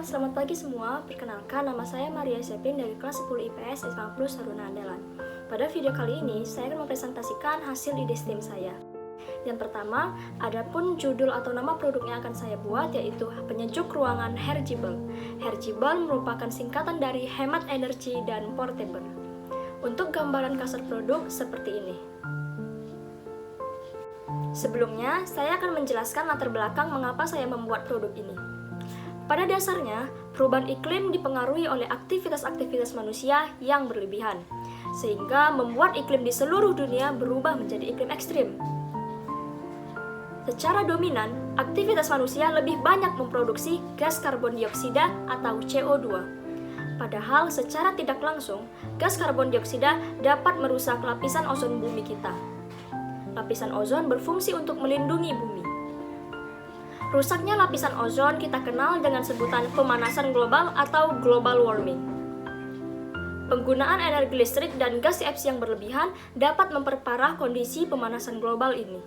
selamat pagi semua. Perkenalkan, nama saya Maria Sepin dari kelas 10 IPS SMA Plus Taruna Andalan. Pada video kali ini, saya akan mempresentasikan hasil ide STEM saya. Yang pertama, adapun judul atau nama produk yang akan saya buat yaitu penyejuk ruangan Hergible. Hergible merupakan singkatan dari hemat energi dan portable. Untuk gambaran kasar produk seperti ini. Sebelumnya, saya akan menjelaskan latar belakang mengapa saya membuat produk ini. Pada dasarnya, perubahan iklim dipengaruhi oleh aktivitas-aktivitas manusia yang berlebihan, sehingga membuat iklim di seluruh dunia berubah menjadi iklim ekstrim. Secara dominan, aktivitas manusia lebih banyak memproduksi gas karbon dioksida atau CO2. Padahal secara tidak langsung, gas karbon dioksida dapat merusak lapisan ozon bumi kita. Lapisan ozon berfungsi untuk melindungi bumi. Rusaknya lapisan ozon kita kenal dengan sebutan pemanasan global atau global warming. Penggunaan energi listrik dan gas CFC yang berlebihan dapat memperparah kondisi pemanasan global ini.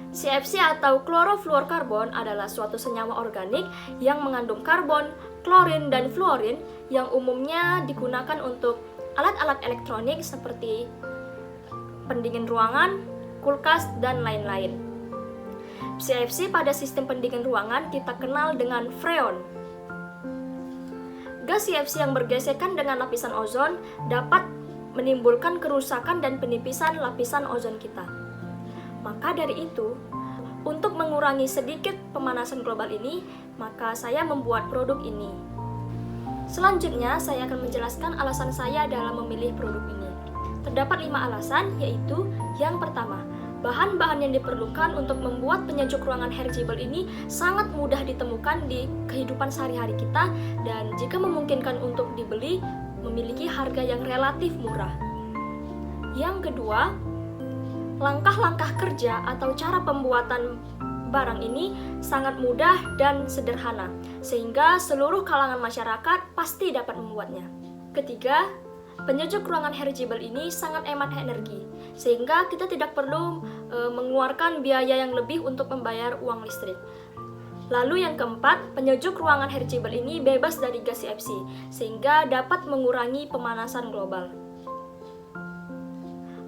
CFC atau klorofluorkarbon adalah suatu senyawa organik yang mengandung karbon, klorin, dan fluorin yang umumnya digunakan untuk alat-alat elektronik seperti pendingin ruangan, kulkas, dan lain-lain. CFC pada sistem pendingin ruangan kita kenal dengan freon. Gas CFC yang bergesekan dengan lapisan ozon dapat menimbulkan kerusakan dan penipisan lapisan ozon kita. Maka dari itu, untuk mengurangi sedikit pemanasan global ini, maka saya membuat produk ini. Selanjutnya, saya akan menjelaskan alasan saya dalam memilih produk ini. Terdapat 5 alasan, yaitu yang pertama, bahan-bahan yang diperlukan untuk membuat penyejuk ruangan Hergible ini sangat mudah ditemukan di kehidupan sehari-hari kita dan jika memungkinkan untuk dibeli, memiliki harga yang relatif murah. Yang kedua, langkah-langkah kerja atau cara pembuatan barang ini sangat mudah dan sederhana, sehingga seluruh kalangan masyarakat pasti dapat membuatnya. Ketiga, penyejuk ruangan Hergible ini sangat hemat energi, sehingga kita tidak perlu mengeluarkan biaya yang lebih untuk membayar uang listrik. Lalu yang keempat, penyejuk ruangan Hergible ini bebas dari gas CFC, sehingga dapat mengurangi pemanasan global.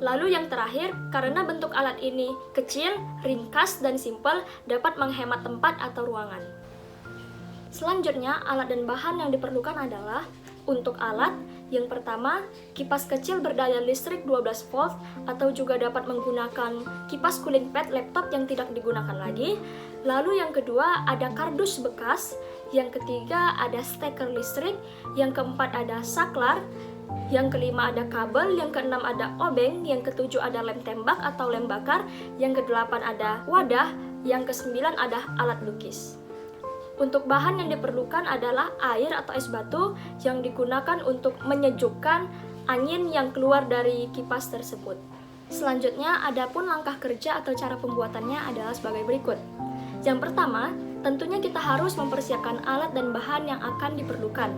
Lalu yang terakhir, karena bentuk alat ini kecil, ringkas, dan simpel, dapat menghemat tempat atau ruangan. Selanjutnya, alat dan bahan yang diperlukan adalah untuk alat, yang pertama, kipas kecil berdaya listrik 12 volt atau juga dapat menggunakan kipas cooling pad laptop yang tidak digunakan lagi. Lalu yang kedua, ada kardus bekas. Yang ketiga, ada steker listrik. Yang keempat, ada saklar. Yang kelima, ada kabel. Yang keenam, ada obeng. Yang ketujuh, ada lem tembak atau lem bakar. Yang kedelapan, ada wadah. Yang kesembilan, ada alat lukis. Untuk bahan yang diperlukan adalah air atau es batu yang digunakan untuk menyejukkan angin yang keluar dari kipas tersebut. Selanjutnya, adapun langkah kerja atau cara pembuatannya adalah sebagai berikut. Yang pertama, tentunya kita harus mempersiapkan alat dan bahan yang akan diperlukan.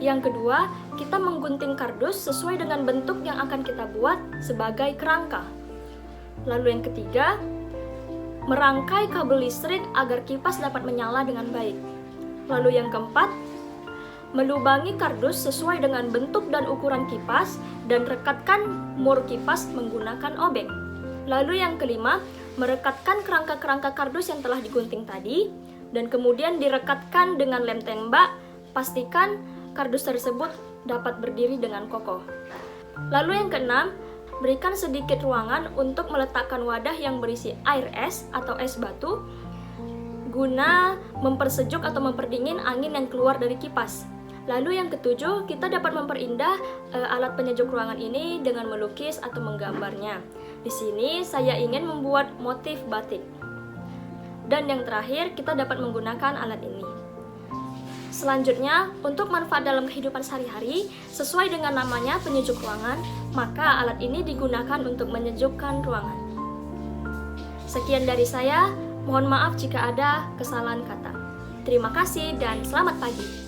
Yang kedua, kita menggunting kardus sesuai dengan bentuk yang akan kita buat sebagai kerangka. Lalu yang ketiga, merangkai kabel listrik agar kipas dapat menyala dengan baik. Lalu yang keempat, melubangi kardus sesuai dengan bentuk dan ukuran kipas dan rekatkan mur kipas menggunakan obeng. Lalu yang kelima, merekatkan kerangka-kerangka kardus yang telah digunting tadi dan kemudian direkatkan dengan lem tembak. Pastikan kardus tersebut dapat berdiri dengan kokoh. Lalu yang keenam, berikan sedikit ruangan untuk meletakkan wadah yang berisi air es atau es batu guna mempersejuk atau memperdingin angin yang keluar dari kipas. Lalu yang ketujuh, kita dapat memperindah alat penyejuk ruangan ini dengan melukis atau menggambarnya. Di sini saya ingin membuat motif batik. Dan yang terakhir, kita dapat menggunakan alat ini. Selanjutnya, untuk manfaat dalam kehidupan sehari-hari, sesuai dengan namanya penyejuk ruangan, maka alat ini digunakan untuk menyejukkan ruangan. Sekian dari saya, mohon maaf jika ada kesalahan kata. Terima kasih dan selamat pagi.